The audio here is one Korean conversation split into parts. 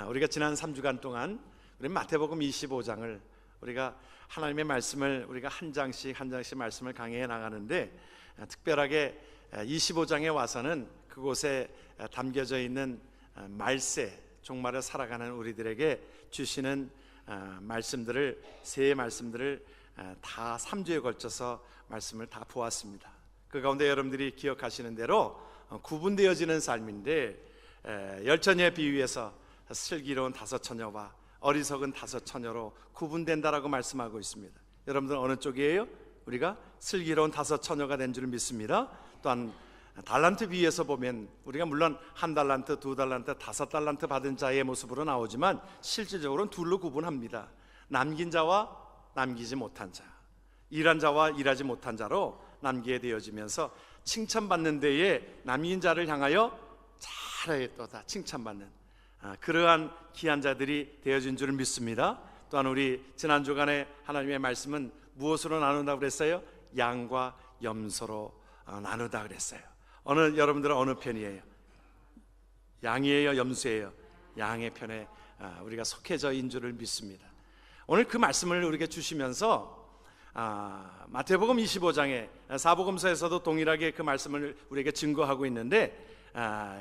우리가 지난 3주간 동안 우리 마태복음 25장을 우리가 하나님의 말씀을 우리가 한 장씩 말씀을 강해해 나가는데, 특별하게 25장에 와서는 그곳에 담겨져 있는 말세, 종말을 살아가는 우리들에게 주시는 말씀들을, 세 말씀들을 다 3주에 걸쳐서 말씀을 다 보았습니다. 그 가운데 여러분들이 기억하시는 대로 구분되어지는 삶인데, 열처녀의 비유에서 슬기로운 다섯 처녀와 어리석은 다섯 처녀로 구분된다라고 말씀하고 있습니다. 여러분들은 어느 쪽이에요? 우리가 슬기로운 다섯 처녀가 된 줄 믿습니다. 또한 달란트 비유에서 보면 우리가 물론 한 달란트, 두 달란트, 다섯 달란트 받은 자의 모습으로 나오지만 실질적으로는 둘로 구분합니다. 남긴 자와 남기지 못한 자, 일한 자와 일하지 못한 자로 남기게 되어지면서 칭찬받는 데에 남긴 자를 향하여 잘하였도다 칭찬받는 그러한 귀한 자들이 되어진 줄 믿습니다. 또한 우리 지난 주간에 하나님의 말씀은 무엇으로 나눈다고 그랬어요? 양과 염소로 나누다 그랬어요. 여러분들은 어느 편이에요? 양이에요? 염소예요? 양의 편에 우리가 속해져 있는 줄을 믿습니다. 오늘 그 말씀을 우리에게 주시면서 마태복음 25장에 사복음서에서도 동일하게 그 말씀을 우리에게 증거하고 있는데,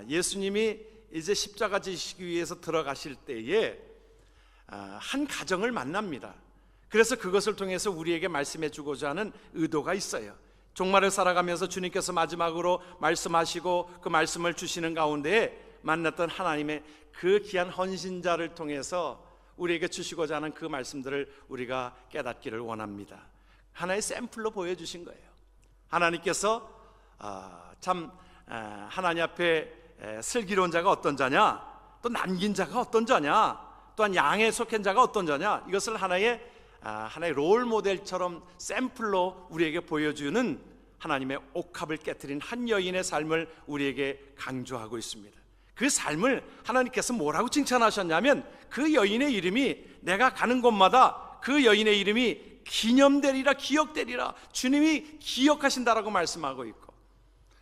예수님이 이제 십자가 지시기 위해서 들어가실 때에 한 가정을 만납니다. 그래서 그것을 통해서 우리에게 말씀해 주고자 하는 의도가 있어요. 종말을 살아가면서 주님께서 마지막으로 말씀하시고 그 말씀을 주시는 가운데 만났던 하나님의 그 귀한 헌신자를 통해서 우리에게 주시고자 하는 그 말씀들을 우리가 깨닫기를 원합니다. 하나의 샘플로 보여주신 거예요. 하나님께서 하나님 앞에 슬기로운 자가 어떤 자냐, 또 남긴 자가 어떤 자냐, 또한 양에 속한 자가 어떤 자냐, 이것을 하나의 롤 모델처럼 샘플로 우리에게 보여주는 하나님의 옥합을 깨트린 한 여인의 삶을 우리에게 강조하고 있습니다. 그 삶을 하나님께서 뭐라고 칭찬하셨냐면, 그 여인의 이름이 내가 가는 곳마다 그 여인의 이름이 기념되리라, 기억되리라, 주님이 기억하신다라고 말씀하고 있고,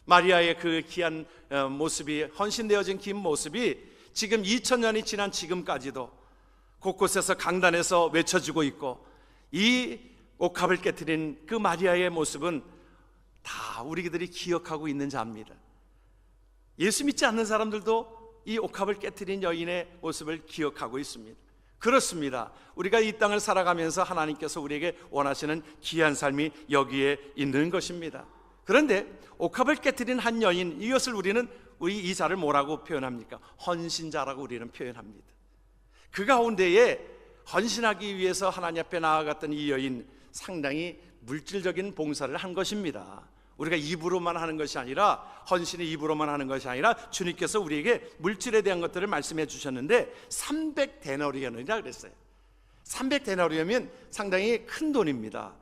마리아의 그 귀한 모습이, 헌신되어진 긴 모습이 지금 2000년이 지난 지금까지도 곳곳에서 강단에서 외쳐지고 있고, 이 옥합을 깨트린 그 마리아의 모습은 다 우리들이 기억하고 있는 자입니다. 예수 믿지 않는 사람들도 이 옥합을 깨트린 여인의 모습을 기억하고 있습니다. 그렇습니다. 우리가 이 땅을 살아가면서 하나님께서 우리에게 원하시는 귀한 삶이 여기에 있는 것입니다. 그런데 옥합을 깨트린 한 여인, 이것을 우리는 이 자를 뭐라고 표현합니까? 헌신자라고 우리는 표현합니다. 그 가운데에 헌신하기 위해서 하나님 앞에 나아갔던 이 여인, 상당히 물질적인 봉사를 한 것입니다. 우리가 입으로만 하는 것이 아니라, 헌신이 입으로만 하는 것이 아니라 주님께서 우리에게 물질에 대한 것들을 말씀해 주셨는데 300데나리온이라 그랬어요. 300데나리온이면 상당히 큰 돈입니다.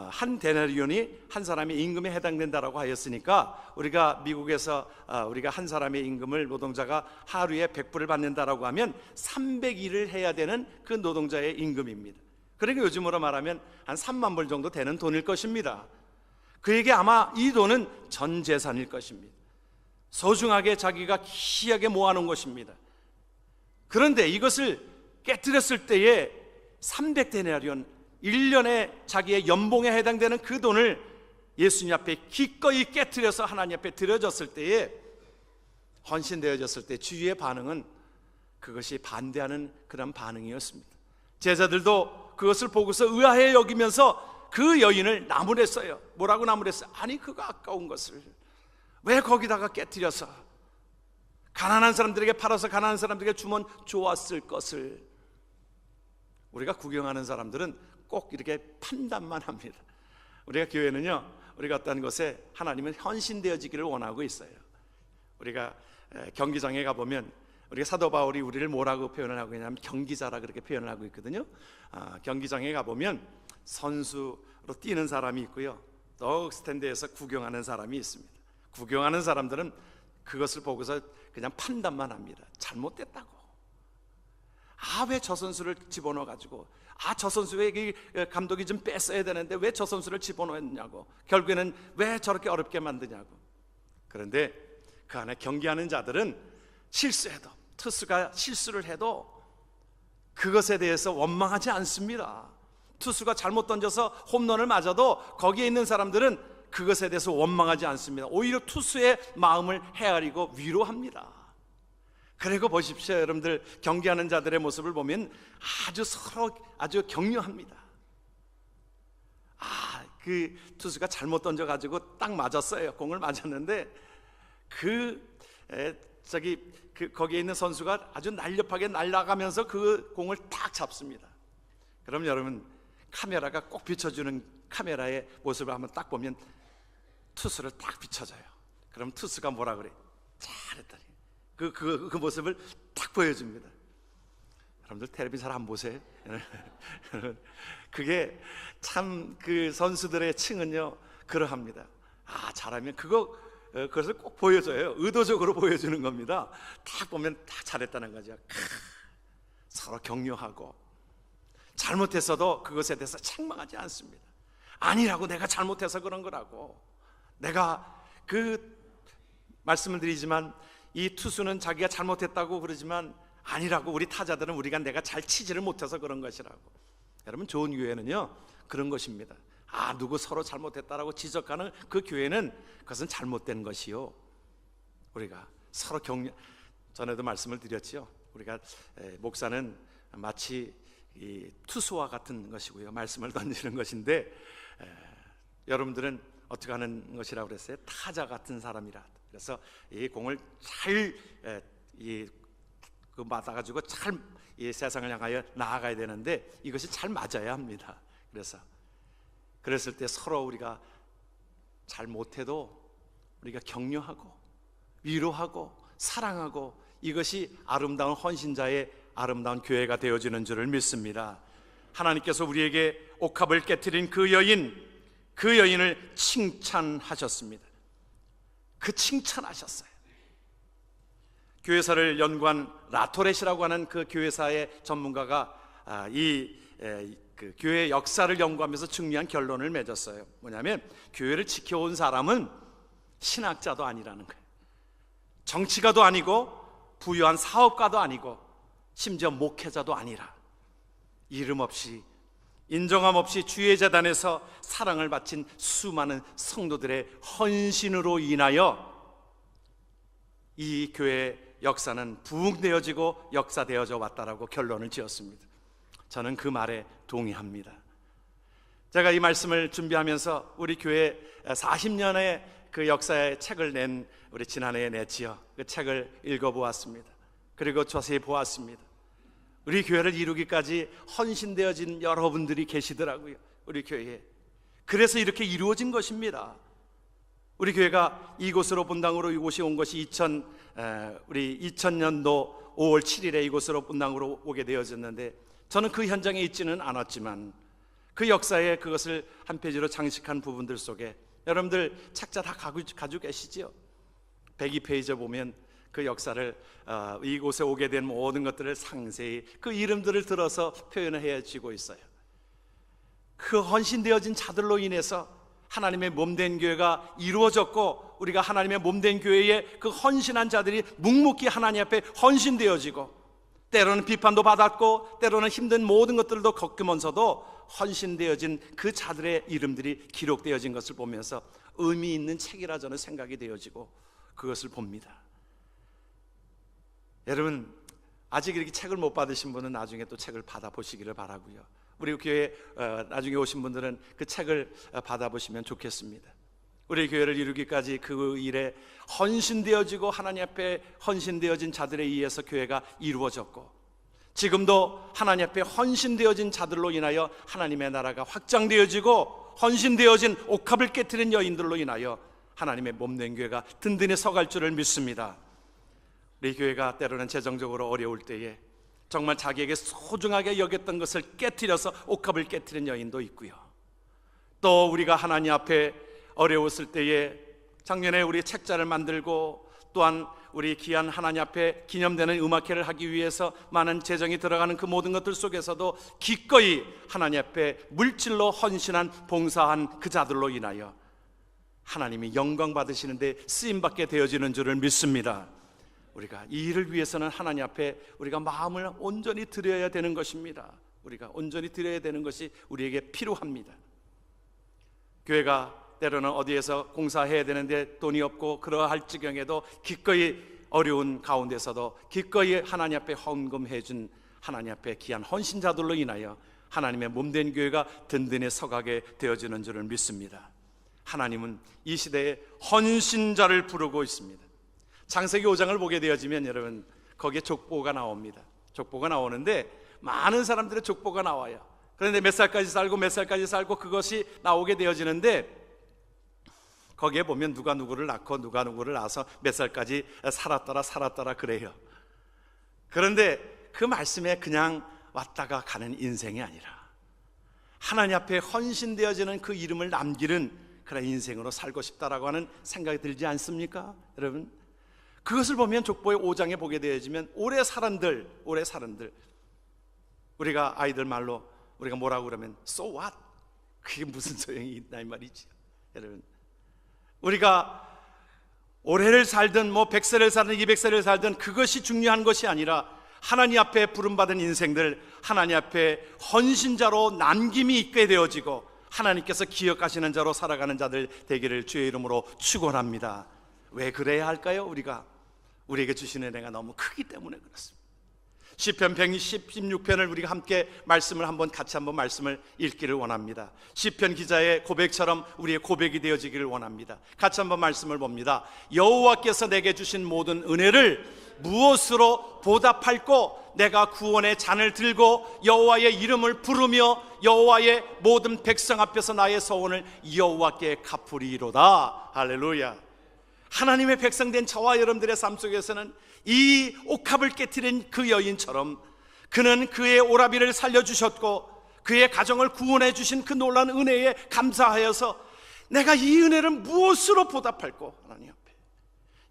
한 데나리온이 한 사람의 임금에 해당된다라고 하였으니까, 우리가 미국에서 우리가 한 사람의 임금을, 노동자가 하루에 100불을 받는다라고 하면 300일을 해야 되는 그 노동자의 임금입니다. 그러니까 요즘으로 말하면 한 3만 불 정도 되는 돈일 것입니다. 그에게 아마 이 돈은 전 재산일 것입니다. 소중하게 자기가 귀하게 모아놓은 것입니다. 그런데 이것을 깨뜨렸을 때에 300데나리온, 1년에 자기의 연봉에 해당되는 그 돈을 예수님 앞에 기꺼이 깨트려서 하나님 앞에 드려졌을 때에, 헌신되어졌을 때 주위의 반응은 그것이 반대하는 그런 반응이었습니다. 제자들도 그것을 보고서 의아해 여기면서 그 여인을 나무랬어요. 뭐라고 나무랬어요? 아니, 그거 아까운 것을 왜 거기다가 깨트려서 가난한 사람들에게 팔아서 가난한 사람들에게 주면 좋았을 것을. 우리가 구경하는 사람들은 꼭 이렇게 판단만 합니다. 우리가 교회는요, 우리가 어떤 것에 하나님은 헌신되어지기를 원하고 있어요. 우리가 경기장에 가보면 우리가 사도 바울이 우리를 뭐라고 표현을 하고 있냐면 경기자라 그렇게 표현을 하고 있거든요. 경기장에 가보면 선수로 뛰는 사람이 있고요, 또 스탠드에서 구경하는 사람이 있습니다. 구경하는 사람들은 그것을 보고서 그냥 판단만 합니다. 잘못됐다고. 왜 저 선수를 집어넣어가지고, 저 선수에게 감독이 좀 뺐어야 되는데 왜 저 선수를 집어넣었냐고, 결국에는 왜 저렇게 어렵게 만드냐고. 그런데 그 안에 경기하는 자들은 실수해도 투수가 실수를 해도 그것에 대해서 원망하지 않습니다. 투수가 잘못 던져서 홈런을 맞아도 거기에 있는 사람들은 그것에 대해서 원망하지 않습니다. 오히려 투수의 마음을 헤아리고 위로합니다. 그리고 보십시오, 여러분들 경기하는 자들의 모습을 보면 아주 서로 아주 격려합니다. 그 투수가 잘못 던져가지고 딱 맞았어요. 공을 맞았는데 거기에 있는 선수가 아주 날렵하게 날아가면서 그 공을 딱 잡습니다. 그럼 여러분, 카메라가 꼭 비춰주는 카메라의 모습을 한번 딱 보면 투수를 딱 비춰줘요. 그럼 투수가 뭐라 그래? 잘했다니. 그 모습을 딱 보여줍니다. 여러분들 텔레비전 잘 안 보세요? 그게 참 그 선수들의 칭은요 그러합니다. 잘하면 그것을 꼭 보여줘요. 의도적으로 보여주는 겁니다. 딱 보면 딱 잘했다는 거죠. 서로 격려하고, 잘못했어도 그것에 대해서 책망하지 않습니다. 아니라고, 내가 잘못해서 그런 거라고. 내가 말씀을 드리지만 이 투수는 자기가 잘못했다고 그러지만 아니라고, 우리 타자들은 내가 잘 치지를 못해서 그런 것이라고. 여러분, 좋은 교회는요 그런 것입니다. 누구 서로 잘못했다라고 지적하는 그 교회는 그것은 잘못된 것이요, 우리가 서로 전에도 말씀을 드렸지요. 우리가 목사는 마치 이 투수와 같은 것이고요, 말씀을 던지는 것인데, 여러분들은 어떻게 하는 것이라고 그랬어요? 타자 같은 사람이라. 그래서 이 공을 잘 맞아가지고 잘 이 세상을 향하여 나아가야 되는데 이것이 잘 맞아야 합니다. 그랬을 때 서로 우리가 잘 못해도 우리가 격려하고 위로하고 사랑하고, 이것이 아름다운 헌신자의 아름다운 교회가 되어지는 줄을 믿습니다. 하나님께서 우리에게 옥합을 깨트린 그 여인을 칭찬하셨습니다. 칭찬하셨어요. 교회사를 연구한 라토렛이라고 하는 그 교회사의 전문가가 그 교회 역사를 연구하면서 중요한 결론을 맺었어요. 뭐냐면, 교회를 지켜온 사람은 신학자도 아니라는 거예요. 정치가도 아니고 부유한 사업가도 아니고 심지어 목회자도 아니라, 이름 없이 인정함 없이 주의 재단에서 사랑을 바친 수많은 성도들의 헌신으로 인하여 이 교회의 역사는 부흥되어지고 역사되어져 왔다라고 결론을 지었습니다. 저는 그 말에 동의합니다. 제가 이 말씀을 준비하면서 우리 교회 40년의 그 역사의 책을 낸, 우리 지난해에 냈지요. 그 책을 읽어보았습니다. 그리고 자세히 보았습니다. 우리 교회를 이루기까지 헌신되어진 여러분들이 계시더라고요, 우리 교회에. 그래서 이렇게 이루어진 것입니다. 우리 교회가 이곳으로 본당으로 이곳이 온 것이 2000년도 5월 7일에 이곳으로 본당으로 오게 되어졌는데, 저는 그 현장에 있지는 않았지만 그 역사에 그것을 한 페이지로 장식한 부분들 속에 여러분들 책자 다 가지고 계시죠? 102페이지에 보면 그 역사를 이곳에 오게 된 모든 것들을 상세히 그 이름들을 들어서 표현을 해주고 있어요. 그 헌신되어진 자들로 인해서 하나님의 몸된 교회가 이루어졌고, 우리가 하나님의 몸된 교회에 그 헌신한 자들이 묵묵히 하나님 앞에 헌신되어지고, 때로는 비판도 받았고 때로는 힘든 모든 것들도 겪으면서도 헌신되어진 그 자들의 이름들이 기록되어진 것을 보면서 의미 있는 책이라 저는 생각이 되어지고 그것을 봅니다. 여러분, 아직 이렇게 책을 못 받으신 분은 나중에 또 책을 받아보시기를 바라고요. 우리 교회에 나중에 오신 분들은 그 책을 받아보시면 좋겠습니다. 우리 교회를 이루기까지 그 일에 헌신되어지고 하나님 앞에 헌신되어진 자들에 의해서 교회가 이루어졌고, 지금도 하나님 앞에 헌신되어진 자들로 인하여 하나님의 나라가 확장되어지고, 헌신되어진 옥합을 깨트린 여인들로 인하여 하나님의 몸된 교회가 든든히 서갈 줄을 믿습니다. 우리 교회가 때로는 재정적으로 어려울 때에 정말 자기에게 소중하게 여겼던 것을 깨트려서 옥합을 깨트린 여인도 있고요, 또 우리가 하나님 앞에 어려웠을 때에 작년에 우리 책자를 만들고, 또한 우리 귀한 하나님 앞에 기념되는 음악회를 하기 위해서 많은 재정이 들어가는 그 모든 것들 속에서도 기꺼이 하나님 앞에 물질로 헌신한 봉사한 그 자들로 인하여 하나님이 영광 받으시는데 쓰임받게 되어지는 줄을 믿습니다. 우리가 이 일을 위해서는 하나님 앞에 우리가 마음을 온전히 드려야 되는 것입니다. 우리가 온전히 드려야 되는 것이 우리에게 필요합니다. 교회가 때로는 어디에서 공사해야 되는데 돈이 없고 그러할 지경에도 기꺼이 어려운 가운데서도 기꺼이 하나님 앞에 헌금해 준 하나님 앞에 귀한 헌신자들로 인하여 하나님의 몸된 교회가 든든히 서가게 되어지는 줄을 믿습니다. 하나님은 이 시대에 헌신자를 부르고 있습니다. 창세기 5장을 보게 되어지면 여러분 거기에 족보가 나옵니다. 족보가 나오는데 많은 사람들의 족보가 나와요. 그런데 몇 살까지 살고 그것이 나오게 되어지는데 거기에 보면 누가 누구를 낳고 누가 누구를 낳아서 몇 살까지 살았더라 그래요. 그런데 그 말씀에 그냥 왔다가 가는 인생이 아니라 하나님 앞에 헌신되어지는 그 이름을 남기는 그런 인생으로 살고 싶다라고 하는 생각이 들지 않습니까? 여러분, 그것을 보면 족보의 5장에 보게 되어지면 오래 사람들 우리가 아이들 말로 우리가 뭐라고 그러면 so what? 그게 무슨 소용이 있나 이 말이지. 여러분, 우리가 올해를 살든 100세를 살든 200세를 살든 그것이 중요한 것이 아니라 하나님 앞에 부름받은 인생들, 하나님 앞에 헌신자로 남김이 있게 되어지고 하나님께서 기억하시는 자로 살아가는 자들 되기를 주의 이름으로 축원합니다. 왜 그래야 할까요? 우리에게 주시는 은혜가 너무 크기 때문에 그렇습니다. 시편 116편을 우리가 함께 같이 한번 말씀을 읽기를 원합니다. 시편 기자의 고백처럼 우리의 고백이 되어지기를 원합니다. 같이 한번 말씀을 봅니다. 여호와께서 내게 주신 모든 은혜를 무엇으로 보답할꼬? 내가 구원의 잔을 들고 여호와의 이름을 부르며 여호와의 모든 백성 앞에서 나의 소원을 여호와께 갚으리로다. 할렐루야. 하나님의 백성된 저와 여러분들의 삶 속에서는 이 옥합을 깨트린 그 여인처럼 그는 그의 오라비를 살려주셨고 그의 가정을 구원해 주신 그 놀라운 은혜에 감사하여서 내가 이 은혜를 무엇으로 보답할꼬? 하나님 앞에.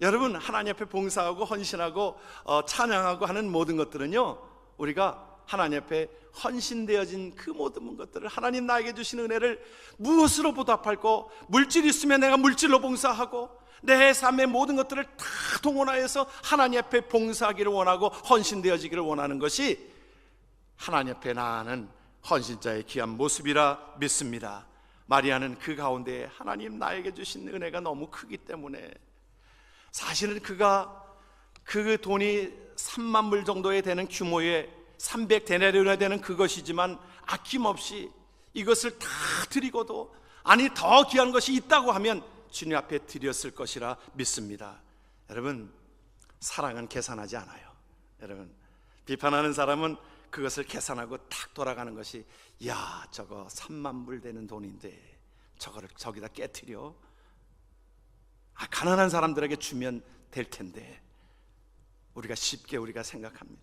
여러분, 하나님 앞에 봉사하고 헌신하고 찬양하고 하는 모든 것들은요, 우리가 하나님 앞에 헌신되어진 그 모든 것들을, 하나님 나에게 주신 은혜를 무엇으로 보답할꼬? 물질이 있으면 내가 물질로 봉사하고 내 삶의 모든 것들을 다 동원하여서 하나님 앞에 봉사하기를 원하고 헌신되어지기를 원하는 것이 하나님 앞에 나아가는 헌신자의 귀한 모습이라 믿습니다. 마리아는 그 가운데 하나님 나에게 주신 은혜가 너무 크기 때문에, 사실은 그가 그 돈이 3만 불 정도에 되는 규모의 300데나리온에 되는 그것이지만 아낌없이 이것을 다 드리고도 아니 더 귀한 것이 있다고 하면 주님 앞에 드렸을 것이라 믿습니다. 여러분, 사랑은 계산하지 않아요. 여러분, 비판하는 사람은 그것을 계산하고 탁 돌아가는 것이, 야, 저거 3만 불 되는 돈인데 저거를 저기다 깨트려? 가난한 사람들에게 주면 될 텐데. 우리가 쉽게 생각합니다.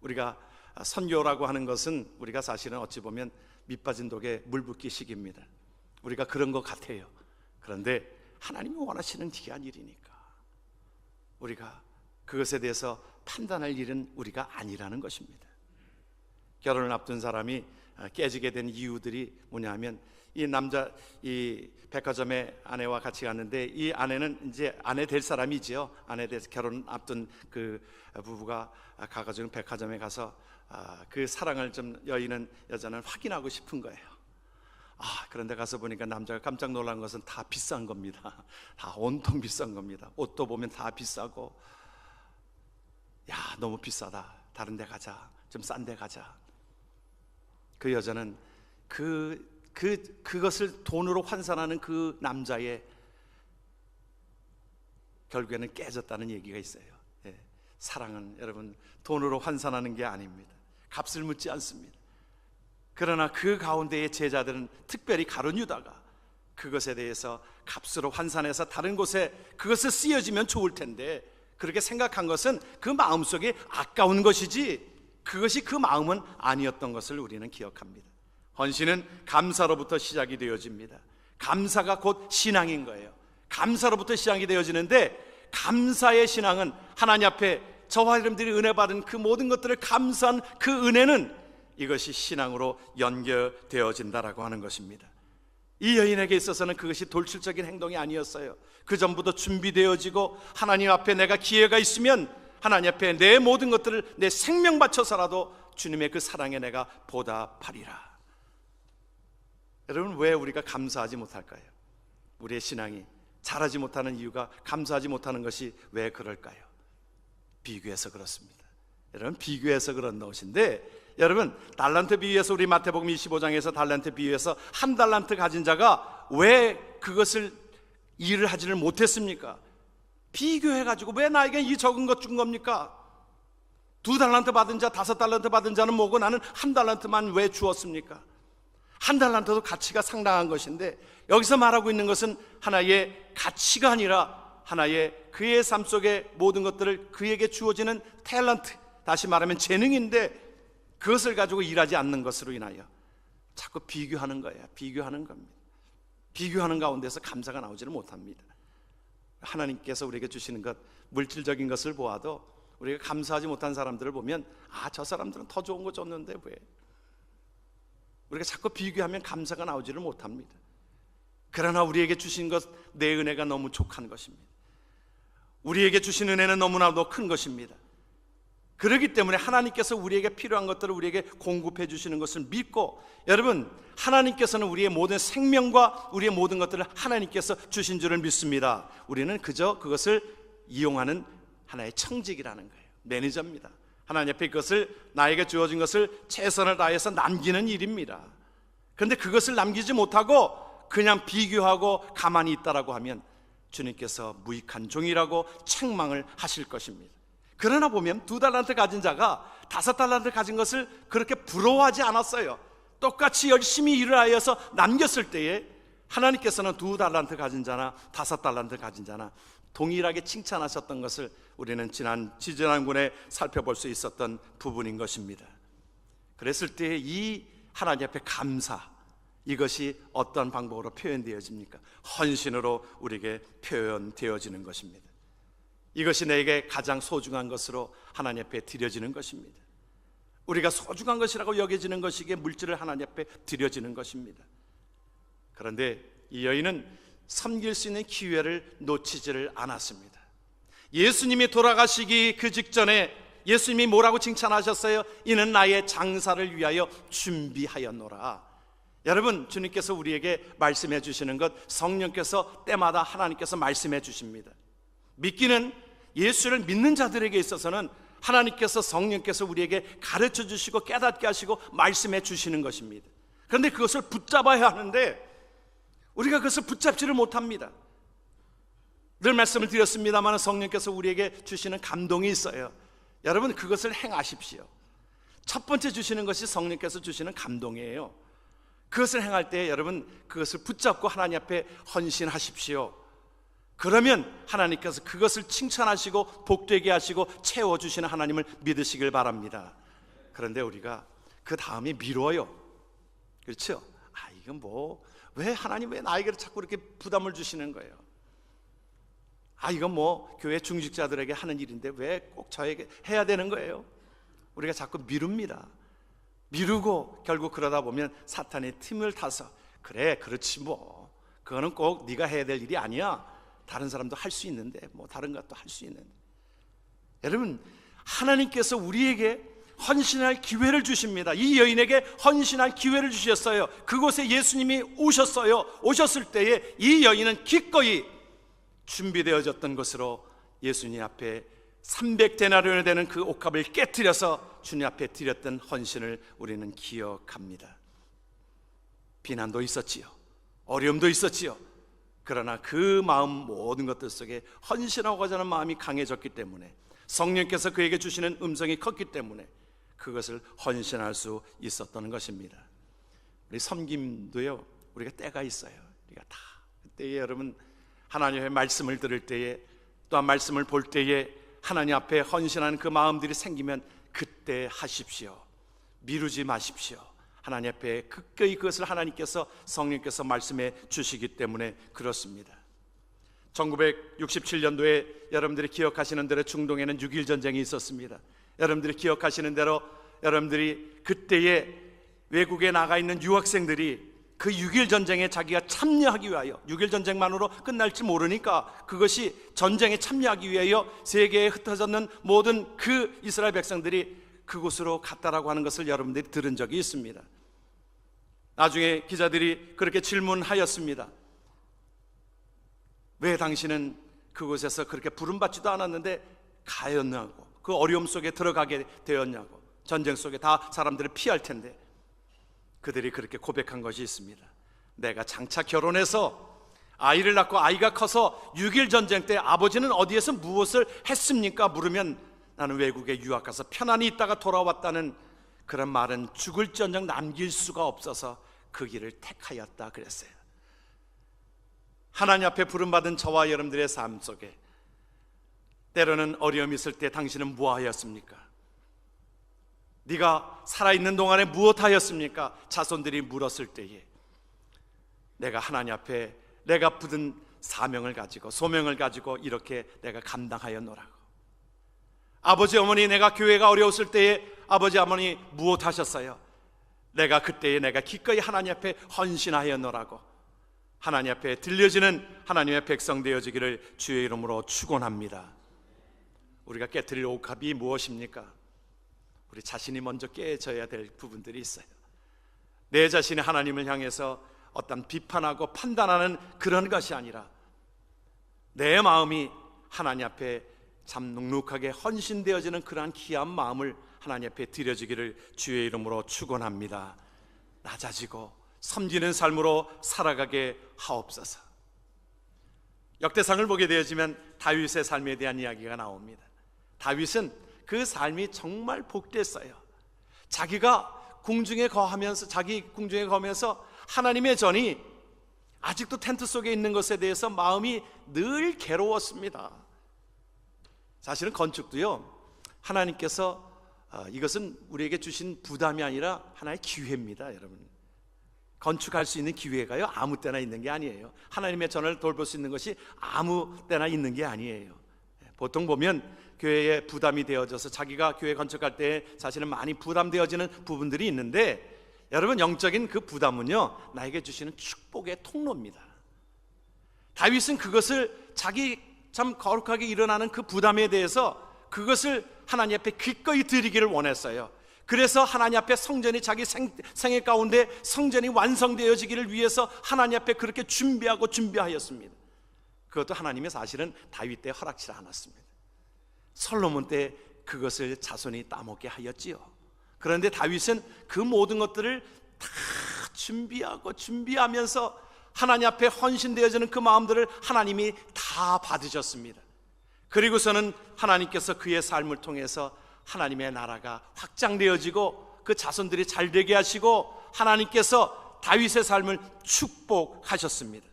우리가 선교라고 하는 것은 우리가 사실은 어찌 보면 밑빠진 독에 물 붓기 식입니다. 우리가 그런 것 같아요. 그런데 하나님이 원하시는 귀한 일이니까 우리가 그것에 대해서 판단할 일은 우리가 아니라는 것입니다. 결혼을 앞둔 사람이 깨지게 된 이유들이 뭐냐 하면, 이 백화점에 아내와 같이 갔는데 이 아내는 이제 아내 될 사람이지요. 아내 돼서 결혼 앞둔 그 부부가 가가지고 백화점에 가서 그 사랑을 좀 여인은 여자는 확인하고 싶은 거예요. 그런데 가서 보니까 남자가 깜짝 놀란 것은 다 비싼 겁니다. 다 온통 비싼 겁니다. 옷도 보면 다 비싸고, 야, 너무 비싸다, 다른 데 가자, 좀 싼 데 가자. 그 여자는 그것을 돈으로 환산하는 그 남자의 결국에는 깨졌다는 얘기가 있어요. 사랑은 여러분 돈으로 환산하는 게 아닙니다. 값을 묻지 않습니다. 그러나 그 가운데의 제자들은, 특별히 가룟 유다가 그것에 대해서 값으로 환산해서 다른 곳에 그것을 쓰여지면 좋을 텐데 그렇게 생각한 것은 그 마음속에 아까운 것이지 그것이 그 마음은 아니었던 것을 우리는 기억합니다. 헌신은 감사로부터 시작이 되어집니다. 감사가 곧 신앙인 거예요. 감사로부터 시작이 되어지는데, 감사의 신앙은 하나님 앞에 저와 여러분들이 은혜 받은 그 모든 것들을 감사한 그 은혜는 이것이 신앙으로 연결되어진다라고 하는 것입니다. 이 여인에게 있어서는 그것이 돌출적인 행동이 아니었어요. 그 전부터 준비되어지고 하나님 앞에 내가 기회가 있으면 하나님 앞에 내 모든 것들을 내 생명 바쳐서라도 주님의 그 사랑에 내가 보답하리라. 여러분, 왜 우리가 감사하지 못할까요? 우리의 신앙이 잘하지 못하는 이유가, 감사하지 못하는 것이 왜 그럴까요? 비교해서 그렇습니다. 여러분, 비교해서 그런 것인데, 여러분, 달란트 비유에서, 우리 마태복음 25장에서 달란트 비유에서 한 달란트 가진 자가 왜 그것을 일을 하지를 못했습니까? 비교해가지고 왜 나에게 이 적은 것 준 겁니까? 2달란트 받은 자, 5달란트 받은 자는 뭐고 나는 1달란트만 왜 주었습니까? 1달란트도 가치가 상당한 것인데, 여기서 말하고 있는 것은 하나의 가치가 아니라 하나의 그의 삶 속의 모든 것들을 그에게 주어지는 탤런트, 다시 말하면 재능인데, 그것을 가지고 일하지 않는 것으로 인하여 자꾸 비교하는 거예요. 비교하는 겁니다. 비교하는 가운데서 감사가 나오지를 못합니다. 하나님께서 우리에게 주시는 것, 물질적인 것을 보아도 우리가 감사하지 못한 사람들을 보면, 아, 저 사람들은 더 좋은 거 줬는데 왜? 우리가 자꾸 비교하면 감사가 나오지를 못합니다. 그러나 우리에게 주신 것, 내 은혜가 너무 족한 것입니다. 우리에게 주신 은혜는 너무나도 큰 것입니다. 그렇기 때문에 하나님께서 우리에게 필요한 것들을 우리에게 공급해 주시는 것을 믿고, 여러분, 하나님께서는 우리의 모든 생명과 우리의 모든 것들을 하나님께서 주신 줄을 믿습니다. 우리는 그저 그것을 이용하는 하나의 청직이라는 거예요. 매니저입니다. 하나님 앞에 그것을, 나에게 주어진 것을 최선을 다해서 남기는 일입니다. 그런데 그것을 남기지 못하고 그냥 비교하고 가만히 있다라고 하면 주님께서 무익한 종이라고 책망을 하실 것입니다. 그러나 보면 2달란트 가진 자가 5달란트 가진 것을 그렇게 부러워하지 않았어요. 똑같이 열심히 일을 하여서 남겼을 때에 하나님께서는 2달란트 가진 자나 5달란트 가진 자나 동일하게 칭찬하셨던 것을 우리는 지지난군에 살펴볼 수 있었던 부분인 것입니다. 그랬을 때 이 하나님 앞에 감사, 이것이 어떤 방법으로 표현되어집니까? 헌신으로 우리에게 표현되어지는 것입니다. 이것이 내게 가장 소중한 것으로 하나님 앞에 드려지는 것입니다. 우리가 소중한 것이라고 여겨지는 것이기에 물질을 하나님 앞에 드려지는 것입니다. 그런데 이 여인은 섬길 수 있는 기회를 놓치지를 않았습니다. 예수님이 돌아가시기 그 직전에 예수님이 뭐라고 칭찬하셨어요? 이는 나의 장사를 위하여 준비하였노라. 여러분, 주님께서 우리에게 말씀해 주시는 것, 성령께서 때마다 하나님께서 말씀해 주십니다. 믿기는, 예수를 믿는 자들에게 있어서는 하나님께서, 성령께서 우리에게 가르쳐 주시고 깨닫게 하시고 말씀해 주시는 것입니다. 그런데 그것을 붙잡아야 하는데 우리가 그것을 붙잡지를 못합니다. 늘 말씀을 드렸습니다만 성령께서 우리에게 주시는 감동이 있어요. 여러분, 그것을 행하십시오. 첫 번째 주시는 것이 성령께서 주시는 감동이에요. 그것을 행할 때 여러분, 그것을 붙잡고 하나님 앞에 헌신하십시오. 그러면 하나님께서 그것을 칭찬하시고 복되게 하시고 채워주시는 하나님을 믿으시길 바랍니다. 그런데 우리가 그 다음에 미뤄요. 그렇죠? 아, 이건 뭐, 왜 하나님 왜 나에게 자꾸 이렇게 부담을 주시는 거예요? 아, 이건 뭐 교회 중직자들에게 하는 일인데 왜 꼭 저에게 해야 되는 거예요? 우리가 자꾸 미룹니다. 미루고 결국 그러다 보면 사탄의 틈을 타서, 그래, 그렇지 뭐, 그거는 꼭 네가 해야 될 일이 아니야. 다른 사람도 할 수 있는데, 뭐 다른 것도 할 수 있는데. 여러분, 하나님께서 우리에게 헌신할 기회를 주십니다. 이 여인에게 헌신할 기회를 주셨어요. 그곳에 예수님이 오셨어요. 오셨을 때에 이 여인은 기꺼이 준비되어졌던 것으로 예수님 앞에 300데나리온이 되는 그 옥합을 깨뜨려서 주님 앞에 드렸던 헌신을 우리는 기억합니다. 비난도 있었지요. 어려움도 있었지요. 그러나 그 마음, 모든 것들 속에 헌신하고자 하는 마음이 강해졌기 때문에, 성령께서 그에게 주시는 음성이 컸기 때문에 그것을 헌신할 수 있었던 것입니다. 우리 섬김도요, 우리가 때가 있어요. 우리가 다 그때에 여러분, 하나님의 말씀을 들을 때에, 또한 말씀을 볼 때에 하나님 앞에 헌신하는 그 마음들이 생기면 그때 하십시오. 미루지 마십시오. 하나님 앞에 기꺼이 그것을 하나님께서, 성령께서 말씀해 주시기 때문에 그렇습니다. 1967년도에 여러분들이 기억하시는 대로 중동에는 6.1 전쟁이 있었습니다. 여러분들이 기억하시는 대로 여러분들이 그때에 외국에 나가 있는 유학생들이 그 6.1 전쟁에 자기가 참여하기 위하여, 6.1 전쟁만으로 끝날지 모르니까 그것이 전쟁에 참여하기 위하여 세계에 흩어졌는 모든 그 이스라엘 백성들이 그곳으로 갔다라고 하는 것을 여러분들이 들은 적이 있습니다. 나중에 기자들이 그렇게 질문하였습니다. 왜 당신은 그곳에서 그렇게 부름받지도 않았는데 가였냐고, 그 어려움 속에 들어가게 되었냐고. 전쟁 속에 다 사람들을 피할 텐데. 그들이 그렇게 고백한 것이 있습니다. 내가 장차 결혼해서 아이를 낳고 아이가 커서 6.1 전쟁 때 아버지는 어디에서 무엇을 했습니까? 물으면 나는 외국에 유학 가서 편안히 있다가 돌아왔다는 그런 말은 죽을지언정 남길 수가 없어서 그 길을 택하였다 그랬어요. 하나님 앞에 부름받은 저와 여러분들의 삶 속에 때로는 어려움이 있을 때 당신은 무엇하였습니까? 네가 살아있는 동안에 무엇하였습니까? 자손들이 물었을 때에 내가 하나님 앞에 내가 붙은 사명을 가지고 소명을 가지고 이렇게 내가 감당하였노라고. 아버지 어머니, 내가 교회가 어려웠을 때에 아버지 어머니 무엇하셨어요? 내가 그때에 내가 기꺼이 하나님 앞에 헌신하였노라고. 하나님 앞에 들려지는 하나님의 백성 되어지기를 주의 이름으로 축원합니다. 우리가 깨트릴 옥합이 무엇입니까? 우리 자신이 먼저 깨져야 될 부분들이 있어요. 내 자신이 하나님을 향해서 어떤 비판하고 판단하는 그런 것이 아니라 내 마음이 하나님 앞에 참 눅눅하게 헌신되어지는 그러한 귀한 마음을 하나님 앞에 드려지기를 주의 이름으로 축원합니다. 낮아지고 섬기는 삶으로 살아가게 하옵소서. 역대상을 보게 되어지면 다윗의 삶에 대한 이야기가 나옵니다. 다윗은 그 삶이 정말 복됐어요. 자기가 궁중에 거하면서, 자기 궁중에 거하면서 하나님의 전이 아직도 텐트 속에 있는 것에 대해서 마음이 늘 괴로웠습니다. 사실은 건축도요, 하나님께서 이것은 우리에게 주신 부담이 아니라 하나의 기회입니다. 여러분, 건축할 수 있는 기회가요 아무 때나 있는 게 아니에요. 하나님의 전을 돌볼 수 있는 것이 아무 때나 있는 게 아니에요. 보통 보면 교회에 부담이 되어져서 자기가 교회 건축할 때 사실은 많이 부담되어지는 부분들이 있는데, 여러분, 영적인 그 부담은요 나에게 주시는 축복의 통로입니다. 다윗은 그것을 자기 참 거룩하게 일어나는 그 부담에 대해서 그것을 하나님 앞에 기꺼이 드리기를 원했어요. 그래서 하나님 앞에 성전이 자기 생애 가운데 성전이 완성되어지기를 위해서 하나님 앞에 그렇게 준비하였습니다. 그것도 하나님의 사실은 다윗 때 허락치 않았습니다. 솔로몬 때 그것을 자손이 따먹게 하였지요. 그런데 다윗은 그 모든 것들을 다 준비하면서 하나님 앞에 헌신되어지는 그 마음들을 하나님이 다 받으셨습니다. 그리고서는 하나님께서 그의 삶을 통해서 하나님의 나라가 확장되어지고 그 자손들이 잘되게 하시고 하나님께서 다윗의 삶을 축복하셨습니다.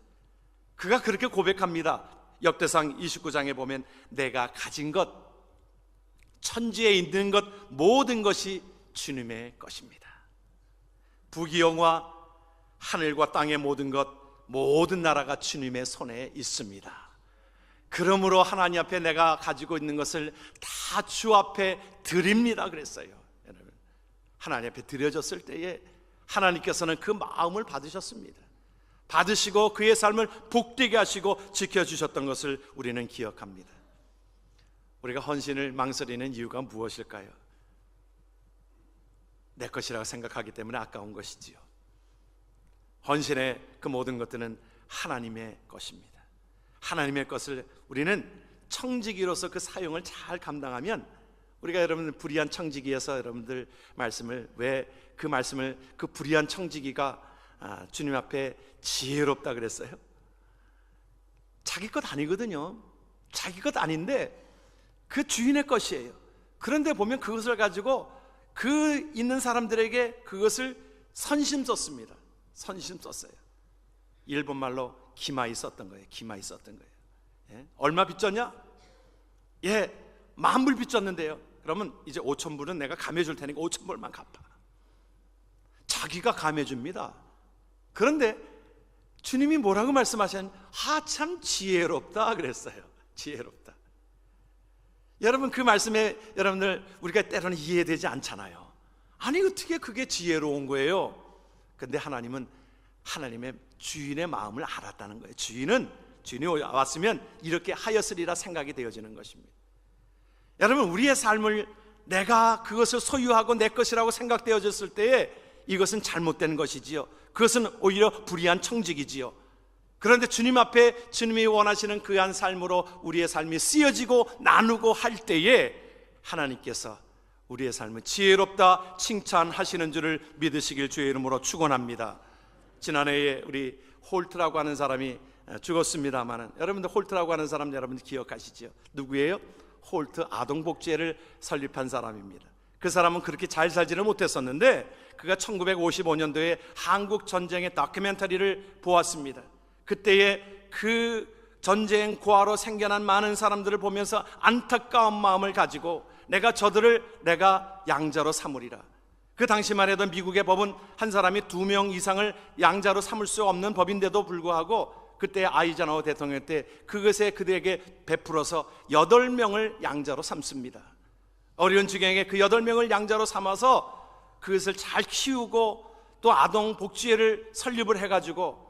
그가 그렇게 고백합니다. 역대상 29장에 보면 내가 가진 것, 천지에 있는 것 모든 것이 주님의 것입니다. 부귀영화, 하늘과 땅의 모든 것, 모든 나라가 주님의 손에 있습니다. 그러므로 하나님 앞에 내가 가지고 있는 것을 다 주 앞에 드립니다 그랬어요. 여러분, 하나님 앞에 드려졌을 때에 하나님께서는 그 마음을 받으셨습니다. 받으시고 그의 삶을 복되게 하시고 지켜주셨던 것을 우리는 기억합니다. 우리가 헌신을 망설이는 이유가 무엇일까요? 내 것이라고 생각하기 때문에 아까운 것이지요. 헌신의 그 모든 것들은 하나님의 것입니다. 하나님의 것을 우리는 청지기로서 그 사용을 잘 감당하면, 우리가 여러분 불의한 청지기에서 여러분들 말씀을, 왜 그 말씀을, 그 불의한 청지기가 주님 앞에 지혜롭다 그랬어요? 자기 것 아니거든요. 자기 것 아닌데 그 주인의 것이에요. 그런데 보면 그것을 가지고 그 있는 사람들에게 그것을 선심 썼습니다. 선심 썼어요. 일본 말로 기마이 썼던 거예요. 기마이 썼던 거예요. 예? 얼마 빚졌냐? 예, 10,000불 빚졌는데요. 그러면 이제 5,000불은 내가 감해줄 테니까 5,000불만 갚아. 자기가 감해줍니다. 그런데 주님이 뭐라고 말씀하셨냐면 참 지혜롭다 그랬어요. 지혜롭다. 여러분, 그 말씀에 여러분들 우리가 때로는 이해되지 않잖아요. 아니, 어떻게 그게 지혜로운 거예요? 근데 하나님은 하나님의 주인의 마음을 알았다는 거예요. 주인이 왔으면 이렇게 하였으리라 생각이 되어지는 것입니다. 여러분, 우리의 삶을 내가 그것을 소유하고 내 것이라고 생각되어졌을 때에 이것은 잘못된 것이지요. 그것은 오히려 불의한 청직이지요. 그런데 주님 앞에 주님이 원하시는 그한 삶으로 우리의 삶이 쓰여지고 나누고 할 때에 하나님께서 우리의 삶을 지혜롭다 칭찬하시는 줄을 믿으시길 주의 이름으로 축원합니다. 지난해에 우리 홀트라고 하는 사람이 죽었습니다만은, 여러분들 홀트라고 하는 사람 여러분들 기억하시죠? 누구예요? 홀트 아동복지회를 설립한 사람입니다. 그 사람은 그렇게 잘 살지는 못했었는데 그가 1955년도에 한국 전쟁의 다큐멘터리를 보았습니다. 그때에 그 전쟁 고아로 생겨난 많은 사람들을 보면서 안타까운 마음을 가지고 내가 양자로 삼으리라. 그 당시만 해도 미국의 법은 한 사람이 2명 이상을 양자로 삼을 수 없는 법인데도 불구하고 그때 아이젠하워 대통령 때 그것에 그들에게 베풀어서 8명을 양자로 삼습니다. 어려운 지경에 그 8명을 양자로 삼아서 그것을 잘 키우고 또 아동복지회를 설립을 해가지고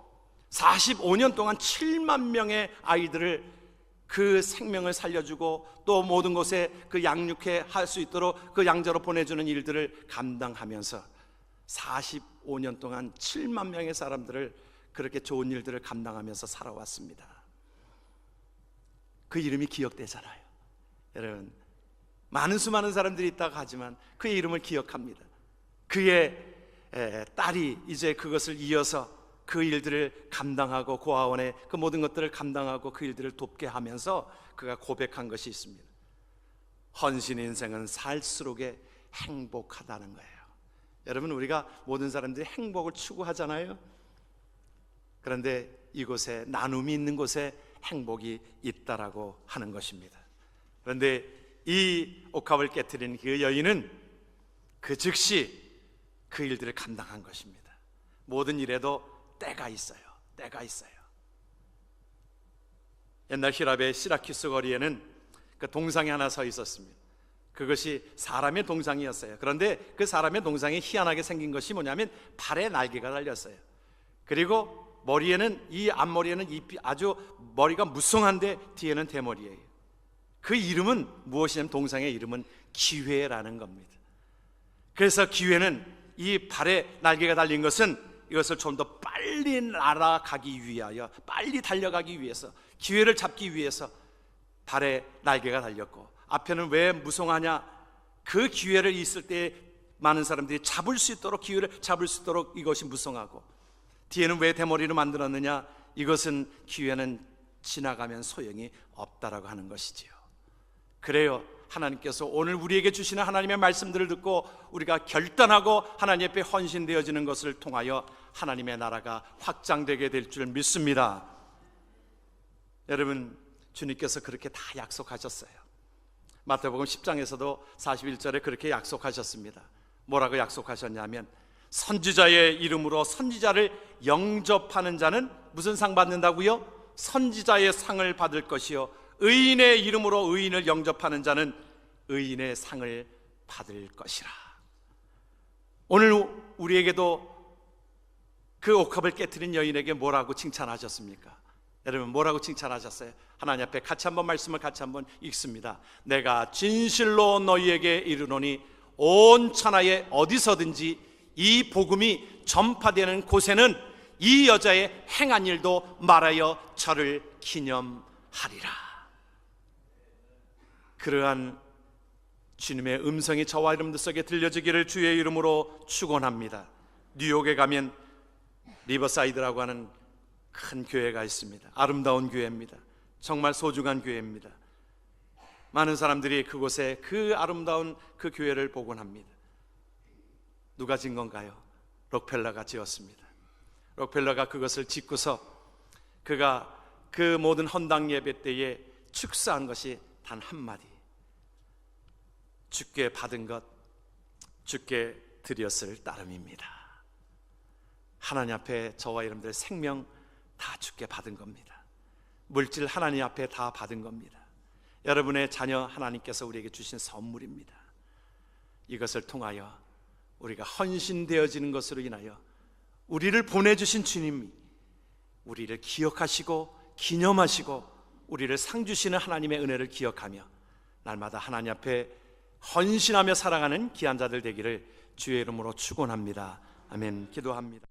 45년 동안 7만 명의 아이들을 그 생명을 살려주고 또 모든 곳에 그 양육해 할 수 있도록 그 양자로 보내주는 일들을 감당하면서 45년 동안 7만 명의 사람들을 그렇게 좋은 일들을 감당하면서 살아왔습니다. 그 이름이 기억되잖아요. 여러분, 많은 수많은 사람들이 있다고 하지만 그의 이름을 기억합니다. 그의 딸이 이제 그것을 이어서 그 일들을 감당하고 고아원의 그 모든 것들을 감당하고 그 일들을 돕게 하면서 그가 고백한 것이 있습니다. 헌신 인생은 살수록에 행복하다는 거예요. 여러분, 우리가 모든 사람들이 행복을 추구하잖아요. 그런데 이곳에 나눔이 있는 곳에 행복이 있다라고 하는 것입니다. 그런데 이 옥합을 깨트린 그 여인은 그 즉시 그 일들을 감당한 것입니다. 모든 일에도 때가 있어요. 옛날 히랍의 시라큐스 거리에는 그 동상이 하나 서 있었습니다. 그것이 사람의 동상이었어요. 그런데 그 사람의 동상이 희한하게 생긴 것이 뭐냐면 팔에 날개가 달렸어요. 그리고 머리에는, 이 앞머리에는 잎이 아주 머리가 무성한데 뒤에는 대머리예요. 그 이름은 무엇이냐면 동상의 이름은 기회라는 겁니다. 그래서 기회는 이 발에 날개가 달린 것은 이것을 좀 더 빨리 날아가기 위하여, 빨리 달려가기 위해서, 기회를 잡기 위해서 발에 날개가 달렸고, 앞에는 왜 무성하냐? 그 기회를 있을 때 많은 사람들이 잡을 수 있도록, 기회를 잡을 수 있도록 이것이 무성하고, 뒤에는 왜 대머리로 만들었느냐? 이것은 기회는 지나가면 소용이 없다라고 하는 것이지요. 그래요, 하나님께서 오늘 우리에게 주시는 하나님의 말씀들을 듣고 우리가 결단하고 하나님 앞에 헌신되어지는 것을 통하여 하나님의 나라가 확장되게 될 줄 믿습니다. 여러분, 주님께서 그렇게 다 약속하셨어요. 마태복음 10장에서도 41절에 그렇게 약속하셨습니다. 뭐라고 약속하셨냐면, 선지자의 이름으로 선지자를 영접하는 자는 무슨 상 받는다고요? 선지자의 상을 받을 것이요, 의인의 이름으로 의인을 영접하는 자는 의인의 상을 받을 것이라. 오늘 우리에게도 그 옥합을 깨트린 여인에게 뭐라고 칭찬하셨습니까? 여러분, 뭐라고 칭찬하셨어요? 하나님 앞에 같이 한번 말씀을 같이 한번 읽습니다. 내가 진실로 너희에게 이르노니 온 천하에 어디서든지 이 복음이 전파되는 곳에는 이 여자의 행한 일도 말하여 저를 기념하리라. 그러한 주님의 음성이 저와 여러분들 속에 들려지기를 주의 이름으로 축원합니다. 뉴욕에 가면 리버사이드라고 하는 큰 교회가 있습니다. 아름다운 교회입니다. 정말 소중한 교회입니다. 많은 사람들이 그곳에 그 아름다운 그 교회를 복원합니다. 누가 지은 건가요? 록펠러가 지었습니다. 록펠러가 그것을 짓고서 그가 그 모든 헌당 예배 때에 축사한 것이 단 한마디: 주께 받은 것 주께 드렸을 따름입니다. 하나님 앞에 저와 여러분들의 생명 다 주께 받은 겁니다. 물질 하나님 앞에 다 받은 겁니다. 여러분의 자녀 하나님께서 우리에게 주신 선물입니다. 이것을 통하여 우리가 헌신되어지는 것으로 인하여 우리를 보내주신 주님이 우리를 기억하시고 기념하시고 우리를 상 주시는 하나님의 은혜를 기억하며 날마다 하나님 앞에 헌신하며 살아가는 귀한 자들 되기를 주의 이름으로 축원합니다. 아멘. 기도합니다.